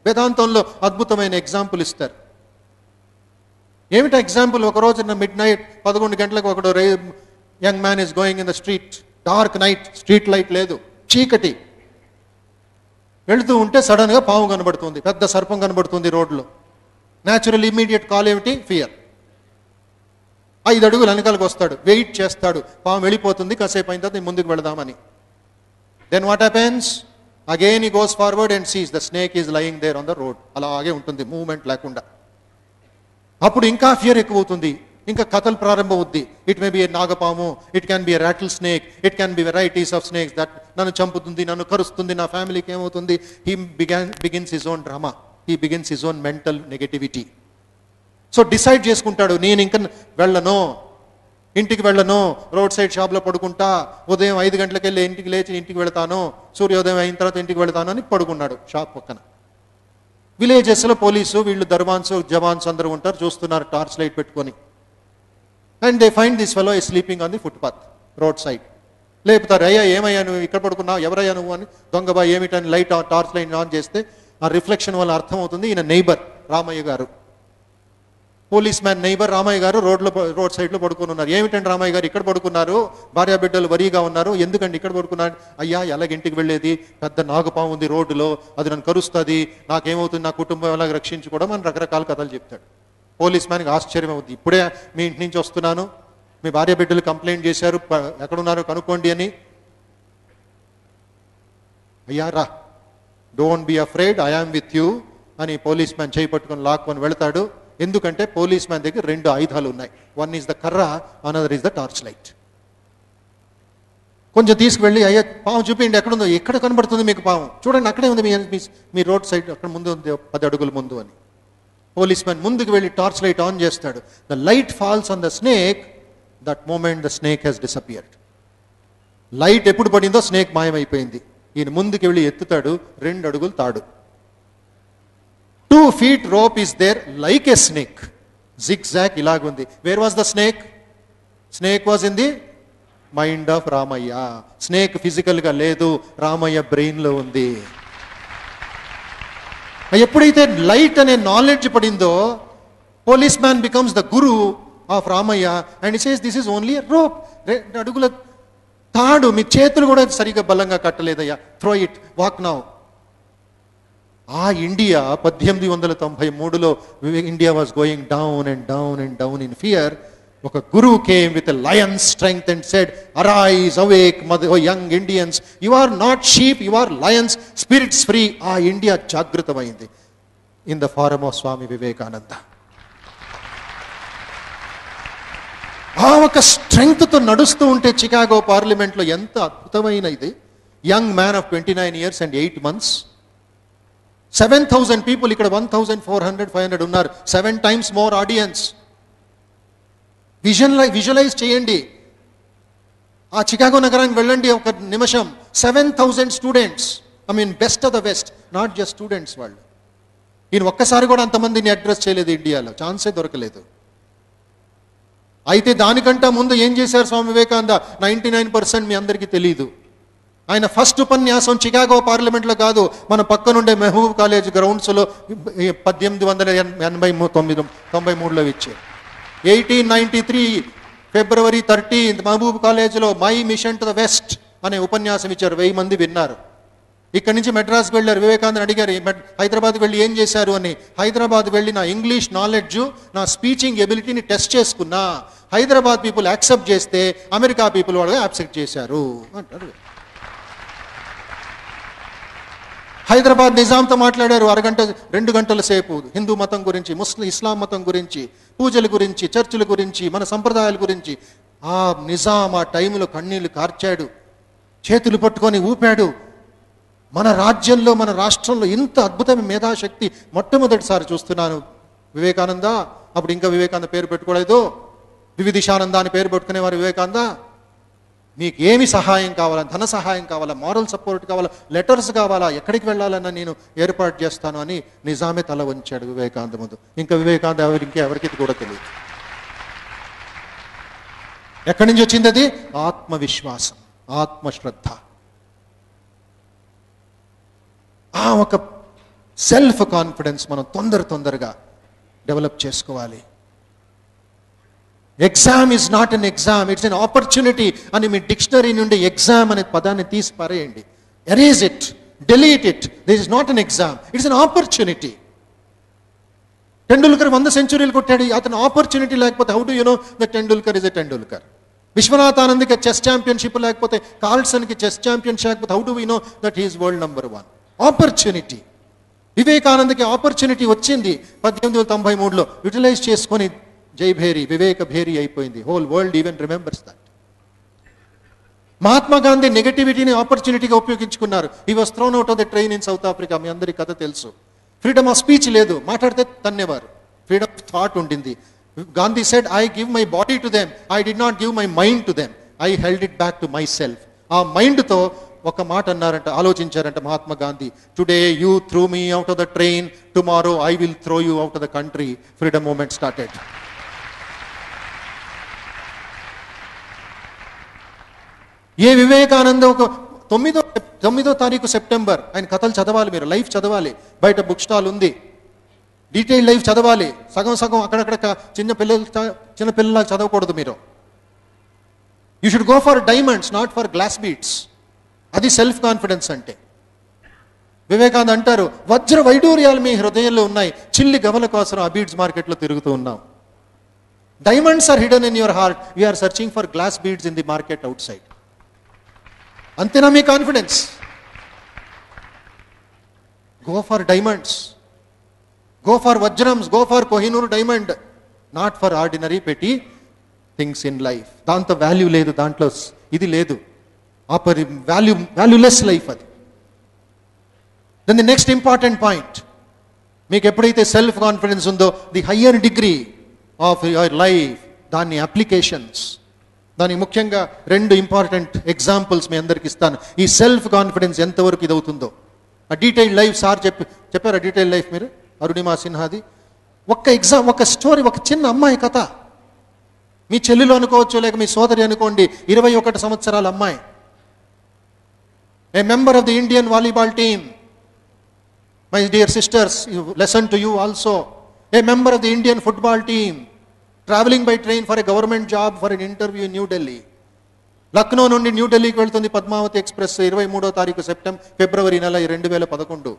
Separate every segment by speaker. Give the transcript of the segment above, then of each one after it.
Speaker 1: వేదాంతంలో అద్భుతమైన ఎగ్జాంపుల్ ఇస్తారు. ఏమిటా ఎగ్జాంపుల్? ఒక రోజున మిడ్ నైట్ 11 గంటలకు ఒకడు young man is going in the street, dark night, street light లేదు, చీకటి. వెళుతూ ఉంటే సడన్గా పాము కనబడుతుంది, పెద్ద సర్పం కనబడుతుంది రోడ్లో. న్యాచురల్ ఇమీడియట్ కాల్ ఏమిటి? ఫియర్. 5 అడుగులు వెనకాలకు వస్తాడు, వెయిట్ చేస్తాడు, పాము వెళ్ళిపోతుంది, కాసేపు అయిన తర్వాత నేను ముందుకు వెళదామని. Then what happens? Again he goes forward and sees the snake is lying there on the road. అలాగే ఉంటుంది, మూవ్మెంట్ లేకుండా. అప్పుడు ఇంకా ఫియర్ ఎక్కువ అవుతుంది, ఇంకా కథలు ప్రారంభం అవుద్ది. ఇట్ మే బి ఏ నాగపాము, it can be a rattle snake, it can be varieties of snakes that నన్ను చంపుతుంది, నన్ను కరుస్తుంది, నా ఫ్యామిలీకి ఏమవుతుంది. He begins his own drama, he begins his own mental negativity. So decide చేసుకుంటాడు, నేను ఇంకా వెళ్ళను, ఇంటికి వెళ్ళను, రోడ్ సైడ్ షాప్లో పడుకుంటా, ఉదయం 5 గంటలకు వెళ్ళి ఇంటికి లేచి ఇంటికి వెళతాను, సూర్యోదయం అయిన తర్వాత ఇంటికి వెళతాను అని పడుకున్నాడు షాప్ పక్కన. విలేజెస్లో పోలీసు వీళ్ళు దర్వాన్స్ జవాన్స్ అందరూ ఉంటారు, చూస్తున్నారు టార్చ్ లైట్ పెట్టుకొని. And they find this fellow is sleeping on the footpath, road side. లేపుతారు, అయ్యా ఏమయ్యా నువ్వు ఇక్కడ పడుకున్నావు, ఎవరయ్యా నువ్వు అని. దొంగబా ఏమిటని లైట్ టార్చ్ లైట్ ఆన్ చేస్తే ఆ రిఫ్లెక్షన్ వల్ల అర్థమవుతుంది ఈయన నైబర్ రామయ్య గారు. పోలీస్ మ్యాన్ నైబర్ రామయ్య గారు రోడ్ సైడ్లో పడుకుని ఉన్నారు. ఏమిటండి రామయ్య గారు ఇక్కడ పడుకున్నారు, భార్యా బిడ్డలు వరీగా ఉన్నారు, ఎందుకండి ఇక్కడ పడుకున్నారు? అయ్యా ఎలాగ ఇంటికి వెళ్ళేది, పెద్ద నాగపాము ఉంది రోడ్డులో, అది నన్ను కరుస్తుంది, నాకేమవుతుంది, నా కుటుంబం ఎలాగ రక్షించుకోవడం అని రకరకాల కథలు చెప్తాడు. పోలీస్ మ్యాన్కి ఆశ్చర్యం అవుతుంది, ఇప్పుడే మీ ఇంటి నుంచి వస్తున్నాను, మీ భార్య బిడ్డలు కంప్లైంట్ చేశారు, ఎక్కడున్నారో కనుక్కోండి అని. అయ్యా రా, don't be afraid, I am with you అని పోలీస్ మ్యాన్ చేయి పట్టుకొని లాక్కొని వెళతాడు. ఎందుకంటే పోలీస్ మ్యాన్ దగ్గర 2 ఆయుధాలు ఉన్నాయి. వన్ ఈజ్ ద కర్ర, another is the torch light. కొంచెం తీసుకువెళ్ళి, అయ్యా పాము చూపించండి, ఎక్కడుందో, ఎక్కడ కనబడుతుంది మీకు పాము, చూడండి అక్కడే ఉంది మీ రోడ్ సైడ్, అక్కడ ముందు ఉంది 10 అడుగుల ముందు అని. పోలీస్ మ్యాన్ ముందుకు వెళ్ళి టార్చ్ లైట్ ఆన్ చేస్తాడు. The light falls on the snake, that moment the snake has disappeared. Light ఎప్పుడు పడిందో స్నేక్ మాయమైపోయింది. ఈయన ముందుకు వెళ్ళి ఎత్తుతాడు, 2 అడుగులు తాడు. 2 feet rope is there like a snake. Zigzag ilagundi. Where was the snake? Snake was in the mind of Ramaya. Snake physical ga ledu, Ramaya brain lo undi. ఎప్పుడైతే light అనే నాలెడ్జ్ పడిందో, policeman becomes the guru of Ramaya and he says this is only a rope. 2 అడుగుల తాడు, మీ చేతులు కూడా సరిగా బలంగా కట్టలేదయ్యా, throw it, walk now. ఆ ఇండియా 1893లో India was going down and down and down in fear. ఒక గురువు came with a lion strength and said, arise awake o young Indians, you are not sheep, you are lions, spirits free. ఆ India జాగృతమైంది in the form of Swami Vivekananda. ఆ ఒక స్ట్రెంగ్త్తో నడుస్తూ ఉంటే Chicago పార్లమెంట్లో ఎంత అద్భుతమైన ఇది. Young man of 29 years and 8 months, 7,000 people, ఇక్కడ 1,400-500 ఉన్నారు, 7 times more audience. విజువలైజ్ చేయండి, ఆ చికాగో నగరానికి వెళ్ళండి ఒక నిమిషం. 7,000 students, I mean best of the best, not just students. వాళ్ళు ఈయన ఒక్కసారి కూడా అంతమందిని అడ్రస్ చేయలేదు, ఇండియాలో ఛాన్సే దొరకలేదు. అయితే దానికంటే ముందు ఏం చేశారు స్వామి వివేకానంద, 99% మీ అందరికీ తెలియదు. ఆయన ఫస్ట్ ఉపన్యాసం చికాగో పార్లమెంట్లో కాదు, మన పక్కనుండే మెహబూబ్ కాలేజ్ గ్రౌండ్స్లో 1893లో ఇచ్చారు. 1893 February 13 మహబూబ్ కాలేజ్లో my mission to the west అనే ఉపన్యాసం ఇచ్చారు. 1000 మంది విన్నారు. ఇక్కడి నుంచి మెడ్రాస్కి వెళ్ళారు. వివేకానంద అడిగారు, హైదరాబాద్కి వెళ్ళి ఏం చేశారు అని. హైదరాబాద్ వెళ్ళి నా ఇంగ్లీష్ నాలెడ్జ్, నా స్పీచింగ్ ఎబిలిటీని టెస్ట్ చేసుకున్నా. హైదరాబాద్ పీపుల్ యాక్సెప్ట్ చేస్తే అమెరికా పీపుల్ వాళ్ళు యాక్సెప్ట్ చేశారు అంటారు. హైదరాబాద్ నిజాంతో మాట్లాడారు 2 గంటల సేపు, హిందూ మతం గురించి, ఇస్లాం మతం గురించి, పూజల గురించి, చర్చిల గురించి, మన సంప్రదాయాల గురించి. ఆ నిజాం ఆ టైంలో కన్నీళ్లు కార్చాడు, చేతులు పట్టుకొని ఊపాడు. మన రాజ్యంలో, మన రాష్ట్రంలో ఇంత అద్భుతమైన మేధాశక్తి మొట్టమొదటిసారి చూస్తున్నాను వివేకానంద. అప్పుడు ఇంకా వివేకానంద పేరు పెట్టుకోలేదు, వివిధిషానంద అని పేరు పెట్టుకునేవారు. వివేకానంద, మీకు ఏమి సహాయం కావాలా, ధన సహాయం కావాలా, మారల్ సపోర్ట్ కావాలా, లెటర్స్ కావాలా, ఎక్కడికి వెళ్ళాలన్నా నేను ఏర్పాటు చేస్తాను అని నిజామే తల వంచాడు వివేకానంద ముందు. ఇంకా వివేకానంద ఇంకెవరికి కూడా తెలియదు. ఎక్కడి నుంచి వచ్చింది అది? ఆత్మవిశ్వాసం, ఆత్మశ్రద్ధ. ఆ ఒక సెల్ఫ్ కాన్ఫిడెన్స్ మనం తొందరగా డెవలప్ చేసుకోవాలి. Exam is not an exam, it's an opportunity అని మీ డిక్షనరీ నుండి ఎగ్జామ్ అనే పదాన్ని తీసి పారేయండి. Erase it, delete it. This is not an exam, it's an opportunity. Tendulkar 100 సెంచరీలు కొట్టాడు, అతను ఆపర్చునిటీ లేకపోతే how do you know that Tendulkar is a Tendulkar? Viswanath ఆనంద్కి చెస్ ఛాంపియన్షిప్ లేకపోతే, కార్ల్సన్కి చెస్ ఛాంపియన్షిప్ లేకపోతే how do we know that he is world number 1? Opportunity. వివేకానందకి opportunity వచ్చింది 1893లో, యూటిలైజ్ చేసుకొని జైభేరి, వివేక భేరి అయిపోయింది. Whole world even remembers that. Mahatma Gandhi నెగటివిటీని ఆపర్చునిటీగా ఉపయోగించుకున్నారు. He was thrown out of the train in South Africa. మీ అందరి కథ తెలుసు. ఫ్రీడమ్ ఆఫ్ స్పీచ్ లేదు, మాట్లాడితే తన్నేవారు. ఫ్రీడమ్ ఆఫ్ థాట్ ఉండింది. Gandhi said, I give my body to them, I did not give my mind to them, I held it back to my self. ఆ మైండ్తో ఒక మాట అన్నారంట, ఆలోచించారంట Mahatma Gandhi. Today you throw me out of the train, tomorrow I will throw you out of the country. Freedom movement started. ఏ వివేకానంద ఒక 9వ తారీఖు సెప్టెంబర్, ఆయన కథలు చదవాలి, మీరు లైఫ్ చదవాలి. బయట బుక్ స్టాల్ ఉంది, డీటెయిల్ లైఫ్ చదవాలి. సగం అక్కడక్కడ చిన్నపిల్లలా చదవకూడదు మీరు. You should go for diamonds, not for glass beads. అది సెల్ఫ్ కాన్ఫిడెన్స్ అంటే. వివేకానంద అంటారు, వజ్ర వైడూర్యాలు మీ హృదయంలో ఉన్నాయి, చిల్లి గవల కోసం ఆ బీడ్స్ మార్కెట్లో తిరుగుతూ ఉన్నాం. Diamonds are hidden in your heart, we're searching for glass beads in the market outside. అంతేనా మీ confidence? Go for diamonds, go for వజ్రమ్స్, go for Kohinoor diamond, not for ordinary petty things in life. దాంతో value లేదు, దాంట్లో ఇది లేదు, valueless life అది. Then the next important point, మీకు ఎప్పుడైతే సెల్ఫ్ కాన్ఫిడెన్స్ ఉందో, the higher degree of your life, దాన్ని అప్లికేషన్స్, దానికి ముఖ్యంగా 2 ఇంపార్టెంట్ ఎగ్జాంపుల్స్ మీ అందరికి ఇస్తాను. ఈ సెల్ఫ్ కాన్ఫిడెన్స్ ఎంతవరకు ఇది అవుతుందో. ఆ డీటెయిల్డ్ లైఫ్ సార్ చెప్పారు. ఆ డీటెయిల్డ్ లైఫ్ మీరు అరుణిమా సిన్హాది. ఒక స్టోరీ, ఒక చిన్న అమ్మాయి కథ. మీ చెల్లెలు అనుకోవచ్చు, లేక మీ సోదరి అనుకోండి, 21 సంవత్సరాల అమ్మాయి. A member of the Indian volleyball team. My dear sisters, lesson to you also. A member of the Indian football team, travelling by train for a government job for N interview in new Delhi. Lucknow నుండి న్యూఢిల్లీకి వెళ్తుంది Padmavati express. 23వ తారీఖు ఫిబ్రవరి నెల 2011.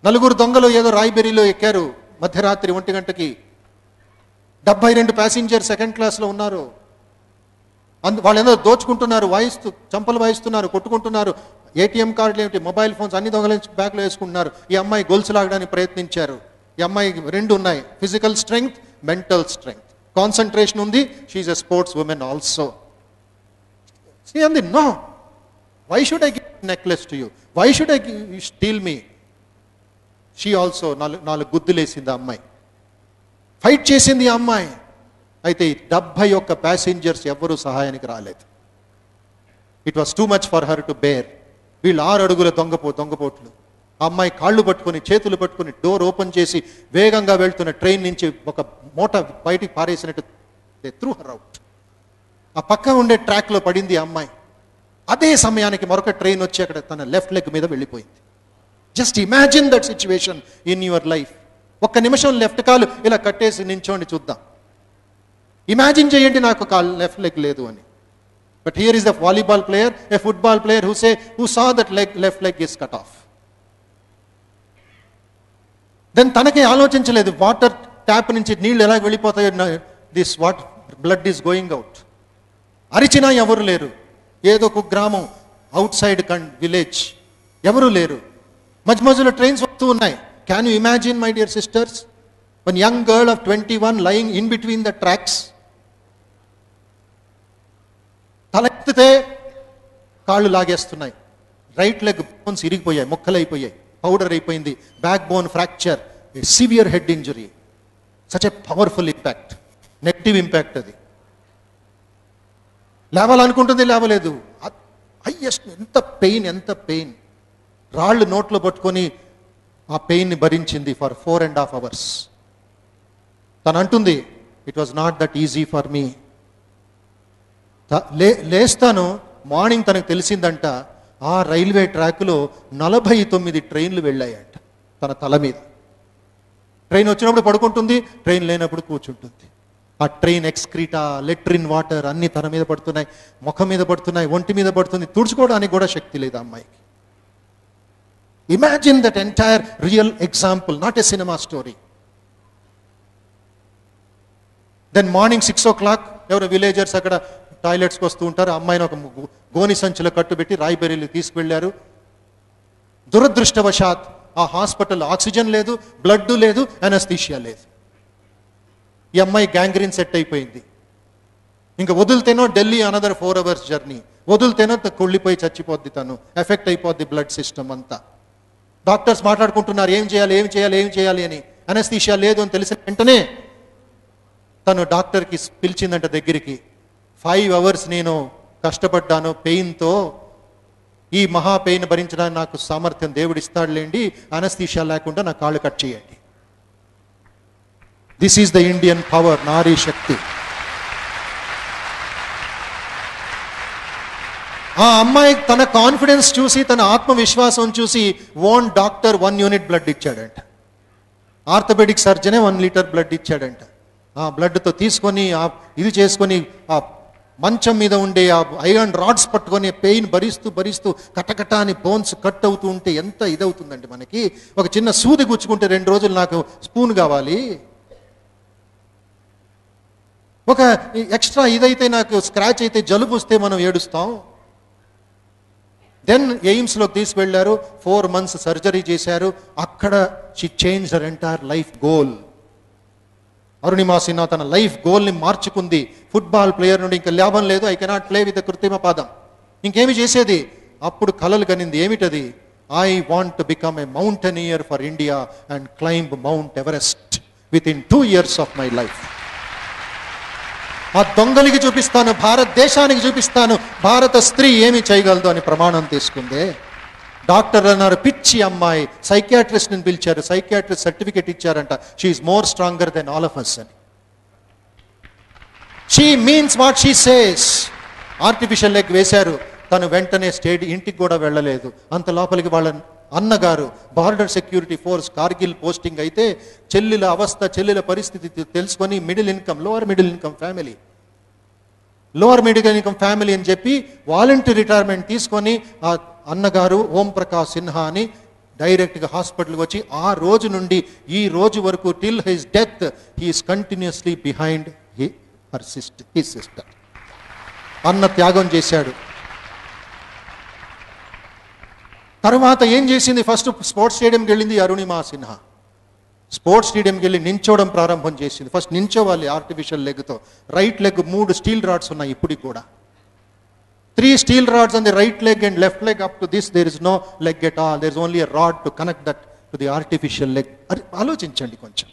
Speaker 1: 4 దొంగలు ఏదో రాయ్బెరీలో ఎక్కారు మధ్యరాత్రి 1 గంటకి. 72 passenger second క్లాస్లో ఉన్నారు. వాళ్ళు ఏదో దోచుకుంటున్నారు, చంపలు వాయిస్తున్నారు, కొట్టుకుంటున్నారు. ఏటీఎం కార్డులు ఏమిటి, మొబైల్ ఫోన్స్ అన్ని దొంగలు బ్యాగ్లో వేసుకుంటున్నారు. ఈ అమ్మాయి గొలుసు లాగడానికి ప్రయత్నించారు. ఈ అమ్మాయి 2 ఉన్నాయి, physical strength, mental strength, concentration ఉంది. She's a sports woman also. అంది, no, why should I give necklace to you, why should I steal me. She also 4 గుద్దులేసింది ఆ అమ్మాయి. ఫైట్ చేసింది ఆ అమ్మాయి. అయితే 71 ప్యాసింజర్స్ ఎవ్వరూ సహాయానికి రాలేదు. It was too much for her to bear. వీళ్ళు 6 అడుగుల దొంగపోట్లు. ఆ అమ్మాయి కాళ్ళు పట్టుకొని, చేతులు పట్టుకొని, డోర్ ఓపెన్ చేసి వేగంగా వెళ్తున్న ట్రైన్ నుంచి ఒక మూట బయటికి పారేసినట్టు దే త్రూ హర్ అవుట్. ఆ పక్క ఉండే ట్రాక్లో పడింది ఆ అమ్మాయి. అదే సమయానికి మరొక ట్రైన్ వచ్చి అక్కడ తన లెఫ్ట్ లెగ్ మీద వెళ్ళిపోయింది. Just imagine that situation in your life. 1 నిమిషం లెఫ్ట్ కాలు ఇలా కట్టేసి నించోండి చూద్దాం. ఇమాజిన్ చేయండి, నాకు లెఫ్ట్ లెగ్ లేదు అని. But here is the volleyball player, a football player who saw that left leg is cut off. Then తనకే ఆలోచించలేదు, వాటర్ ట్యాప్ నుంచి నీళ్ళు ఎలా వెళ్ళిపోతాయో, this blood is going out. అరిచినా ఎవరు లేరు. ఏదో ఒక గ్రామం, అవుట్ సైడ్ విలేజ్, ఎవరు లేరు. మధ్యలో ట్రైన్స్ వస్తూ ఉన్నాయి. Can you imagine my dear sisters, one young girl of 21 lying in between the tracks. తలెత్తితే కాళ్ళు లాగేస్తున్నాయి. రైట్ లెగ్ బోన్స్ ఇరిగిపోయాయి, ముక్కలైపోయాయి, పౌడర్ అయిపోయింది, back bone fracture, severe head injury. Such a powerful impact, negative impact అది. లేవాలనుకుంటుంది, లేవలేదు. Highest, ఎంత పెయిన్. రాళ్ళు నోట్లో పట్టుకొని ఆ పెయిన్ని భరించింది ఫర్ 4.5 hours. తను అంటుంది, it was not that easy for me. లేస్తాను, మార్నింగ్ తనకు తెలిసిందంట, ఆ రైల్వే ట్రాక్లో 49 ట్రైన్లు వెళ్ళాయంట. తన తల మీద. ట్రైన్ వచ్చినప్పుడు పడుకుంటుంది, ట్రైన్ లేనప్పుడు కూర్చుంటుంది. ఆ ట్రైన్ ఎక్స్క్రీటా, లెట్రిన్ వాటర్ అన్నీ తన మీద పడుతున్నాయి, ముఖం మీద పడుతున్నాయి, ఒంటి మీద పడుతుంది. తుడుచుకోవడానికి కూడా శక్తి లేదు ఆ అమ్మాయికి. Imagine that entire real example, not a cinema story. Then morning 6 o'clock ఎవరో విలేజర్స్ అక్కడ టాయిలెట్స్కి వస్తూ ఉంటారు. అమ్మాయిని ఒక గోని సంచిలో కట్టుబెట్టి రాయ్బరేలీకి తీసుకువెళ్ళారు. దురదృష్టవశాత్ ఆ హాస్పిటల్లో ఆక్సిజన్ లేదు, బ్లడ్ లేదు, అనస్థీషియా లేదు. ఈ అమ్మాయి గ్యాంగ్రీన్ సెట్ అయిపోయింది. ఇంకా వదిలితేనో ఢిల్లీ అనదర్ 4 hours జర్నీ, వదిలితేనో కుళ్ళిపోయి చచ్చిపోద్ది, తను ఎఫెక్ట్ అయిపోద్ది బ్లడ్ సిస్టమ్ అంతా. డాక్టర్స్ మాట్లాడుకుంటున్నారు ఏం చేయాలి అని. అనస్థీషియా లేదు అని తెలిసిన వెంటనే తను డాక్టర్కి పిలిచిందంట దగ్గరికి. 5 hours నేను కష్టపడ్డాను పెయిన్తో, ఈ మహా పెయిన్ భరించడానికి నాకు సామర్థ్యం దేవుడు ఇస్తాడులేండి, అనస్థీషియా లేకుండా నా కాళ్ళు కట్ చేయండి. This is the Indian power, నారీ శక్తి. ఆ అమ్మాయి తన కాన్ఫిడెన్స్ చూసి, తన ఆత్మవిశ్వాసం చూసి ఓన్ డాక్టర్ 1 unit బ్లడ్ ఇచ్చాడంట. ఆర్థోపెడిక్ సర్జనే 1 liter బ్లడ్ ఇచ్చాడంట. ఆ బ్లడ్తో తీసుకొని ఇది చేసుకొని ఆ మంచం మీద ఉండే ఆ ఐరన్ రాడ్స్ పట్టుకొని పెయిన్ భరిస్తూ కటకట అని బోన్స్ కట్ అవుతూ ఉంటే ఎంత ఇదవుతుందండి మనకి. ఒక చిన్న సూది గుచ్చుకుంటే 2 రోజులు నాకు స్పూన్ కావాలి, ఒక ఎక్స్ట్రా ఇదైతే నాకు స్క్రాచ్ అయితే జలుబు వస్తే మనం ఏడుస్తాం. దెన్ ఎయిమ్స్లోకి తీసుకువెళ్ళారు, 4 months సర్జరీ చేశారు. అక్కడ she change her entire life goal. Arunima Sinha తన లైఫ్ గోల్ని మార్చుకుంది. ఫుట్బాల్ ప్లేయర్ నుండి ఇంకా లాభం లేదు, ఐ కెనాట్ ప్లే విత్ కృత్రిమ పాదం, ఇంకేమి చేసేది. అప్పుడు కలలు కనింది. ఏమిటది? I want to become a mountaineer for India and climb mount Everest with in 2 years of my life. ఆ దొంగలికి చూపిస్తాను, భారతదేశానికి చూపిస్తాను భారత స్త్రీ ఏమి చేయగలదు అని ప్రమాణం తీసుకుందే. డాక్టర్ అన్నారు పిచ్చి అమ్మాయి. సైకియాట్రిస్ట్ని పిలిచారు, సైకియాట్రిస్ట్ సర్టిఫికేట్ ఇచ్చారంట. She's more stronger than all of us అని. She means what she says. Artificial leg వేశారు, తను వెంటనే ఇంటికి కూడా వెళ్ళలేదు. అంత లోపలికి వాళ్ళ అన్నగారు border security force Kargil posting అయితే చెల్లెల అవస్థ, చెల్లెల పరిస్థితి తెలుసుకొని లోవర్ మిడిల్ ఇన్కమ్ ఫ్యామిలీ అని చెప్పి వాలంటీర్ రిటైర్మెంట్ తీసుకొని ఆ అన్నగారు ఓం ప్రకాష్ సిన్హా అని డైరెక్ట్గా హాస్పిటల్కి వచ్చి ఆ రోజు నుండి ఈ రోజు వరకు till his death he is continuously behind his sister. అన్న త్యాగం చేశాడు. తర్వాత ఏం చేసింది? ఫస్ట్ స్పోర్ట్స్ స్టేడియంకి వెళ్ళింది అరుణిమా సిన్హా. స్పోర్ట్స్ స్టేడియంకి వెళ్ళి నించోవడం ప్రారంభం చేసింది. ఫస్ట్ నించోవాలి ఆర్టిఫిషియల్ లెగ్తో. రైట్ లెగ్ 3 స్టీల్ రాడ్స్ ఉన్నాయి ఇప్పటికి కూడా. 3 steel rods on the right leg and left leg. Up to this there is no leg at all. There is only a rod to connect that to the artificial leg. ఆలోచించండి కొంచెం.